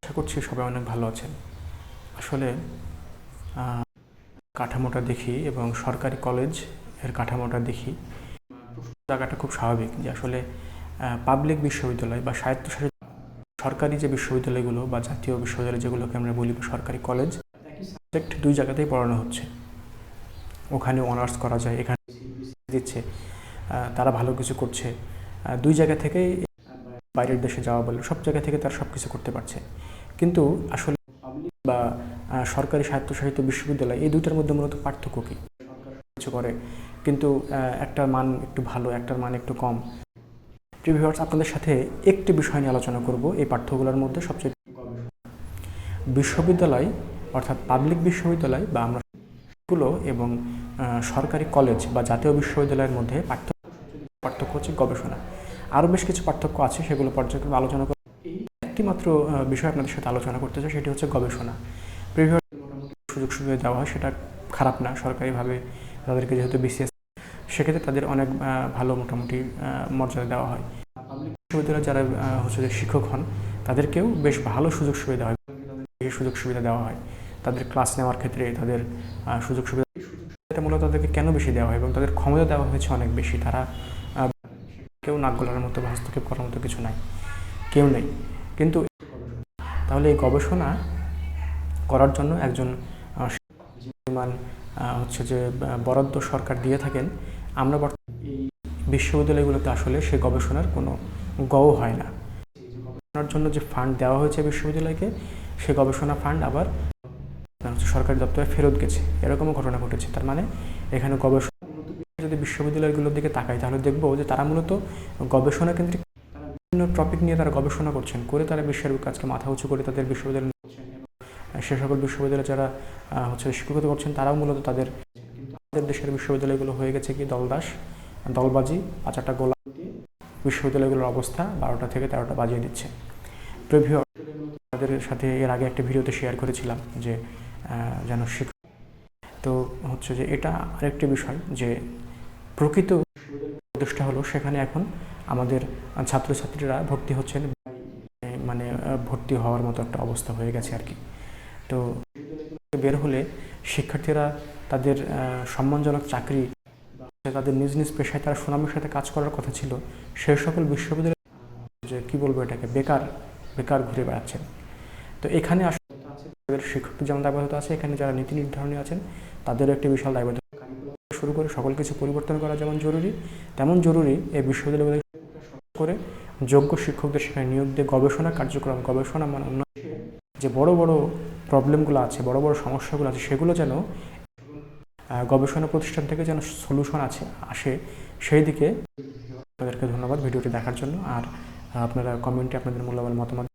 আশা করছি সবাই অনেক ভালো আছেন। আসলে কাঠামোটা দেখি এবং সরকারি কলেজ এর কাঠামোটা দেখি, জায়গাটা খুব স্বাভাবিক যে আসলে পাবলিক বিশ্ববিদ্যালয় বা স্বায়ত্তশাসিত সরকারি যে বিশ্ববিদ্যালয়গুলো বা জাতীয় বিশ্ববিদ্যালয় যেগুলোকে আমরা বলি বা সরকারি কলেজ, সাবজেক্ট দুই জায়গাতেই পড়ানো হচ্ছে। ওখানে অনার্স করা যায়, এখানে দিচ্ছে, তারা ভালো কিছু করছে। দুই জায়গা থেকেই বাইরের দেশে যাওয়া বলে সব জায়গা থেকে তারা সব কিছু করতে পারছে। কিন্তু আসলে পাবলিক বা সরকারি স্বায়ত্তশাসিত বিশ্ববিদ্যালয় এই দুইটার মধ্যে মূলত পার্থক্য কী? কিছু করে কিন্তু একটার মান একটু ভালো, একটার মান একটু কম। ভিউয়ার্স, আপনাদের সাথে একটি বিষয় নিয়ে আলোচনা করব। এই পাঠ্যগুলোর মধ্যে সবচেয়ে বিশ্ববিদ্যালয় অর্থাৎ পাবলিক বিশ্ববিদ্যালয় বা আমরা স্কুলও এবং সরকারি কলেজ বা জাতীয় বিশ্ববিদ্যালয়ের মধ্যে পার্থক্য হচ্ছে গবেষণা। আরও বেশ কিছু পার্থক্য আছে, সেগুলো পর্যায়ক্রমে আলোচনা করব। একটি মাত্র বিষয় আপনাদের সাথে আলোচনা করতে চাই, সেটি হচ্ছে গবেষণা। মোটামুটি সুযোগ সুবিধা দেওয়া হয়, সেটা খারাপ না। সরকারিভাবে তাদেরকে যেহেতু বিসিএস, সেক্ষেত্রে তাদের অনেক ভালো মোটামুটি মর্যাদা দেওয়া হয়। পাবলিক বিশ্ববিদ্যালয়ে যারা হচ্ছে যে শিক্ষক হন, তাদেরকেও বেশ ভালো সুযোগ সুবিধা হয়, সুযোগ সুবিধা দেওয়া হয় তাদের ক্লাস নেওয়ার ক্ষেত্রে। তাদের সুযোগ সুবিধা মূলত তাদেরকে কেন বেশি দেওয়া হয় এবং তাদের ক্ষমতা দেওয়া হয়েছে অনেক বেশি। তারা কেউ নাক গলার মতো বা হস্তক্ষেপ করার মতো কিছু নাই, কেউ নেই। কিন্তু তাহলে এই গবেষণা করার জন্য একজন পরিমাণ হচ্ছে যে বরাদ্দ সরকার দিয়ে থাকেন। আমরা বর্তমানে এই বিশ্ববিদ্যালয়গুলোতে আসলে সেই গবেষণার কোনো গও হয় না। গবেষণার জন্য যে ফান্ড দেওয়া হয়েছে বিশ্ববিদ্যালয়কে, সেই গবেষণা ফান্ড আবার সরকারি দপ্তরে ফেরত গেছে, এরকমও ঘটনা ঘটেছে। তার মানে এখানে গবেষণা, যদি বিশ্ববিদ্যালয়গুলোর দিকে তাকাই তাহলে দেখবো যে তারা মূলত গবেষণা কেন্দ্রিক বিভিন্ন টপিক নিয়ে তারা গবেষণা করছেন, করে তারা বিশ্বের কাজকে মাথা উঁচু করে তাদের বিশ্ববিদ্যালয় সে সকল বিশ্ববিদ্যালয়ে যারা হচ্ছে শিক্ষকতা করছেন, তারাও মূলত তাদের দেশের বিশ্ববিদ্যালয়গুলো হয়ে গেছে কি দলদাস, দলবাজি, পাঁচাটা গোলা দিয়ে বিশ্ববিদ্যালয়গুলোর অবস্থা 12টা থেকে 13টা বাজিয়ে দিচ্ছে। প্রিভিউ তাদের সাথে এর আগে একটা ভিডিওতে শেয়ার করেছিলাম যে যেন শিক্ষক, তো হচ্ছে যে এটা আরেকটি বিষয় যে প্রকৃত উদ্দেশ্যটা হলো সেখানে এখন আমাদের ছাত্রছাত্রীরা ভর্তি হচ্ছেন, মানে ভর্তি হওয়ার মতো একটা অবস্থা হয়ে গেছে আর কি। তো বের হলে শিক্ষার্থীরা তাদের সম্মানজনক চাকরি, তাদের নিজ নিজ পেশায় তারা সুনামের সাথে কাজ করার কথা ছিল, সেই সকল বিশ্ববিদ্যালয় যে কী বলবো এটাকে বেকার ঘুরে বেড়াচ্ছেন। তো এখানে আসলে শিক্ষকদের যেমন দায়বদ্ধতা আছে, এখানে যারা নীতি নির্ধারণী আছেন তাদেরও একটি বিশাল দায়বদ্ধতা। শুরু করে সকল কিছু পরিবর্তন করা যেমন জরুরি, তেমন জরুরি এই বিশ্ববিদ্যালয় করে যোগ্য শিক্ষকদের সেখানে নিয়োগ দিয়ে গবেষণা কার্যক্রম, গবেষণা মানে উন্নয়ন, যে বড় বড় প্রবলেমগুলো আছে, বড় বড় সমস্যাগুলো আছে, সেগুলো যেন গবেষণা প্রতিষ্ঠান থেকে যেন সলিউশন আসে, সেই দিকে। আপনাদেরকে ধন্যবাদ ভিডিওটি দেখার জন্য। আর আপনারা কমেন্টে আপনাদের মূল্যবান মতামত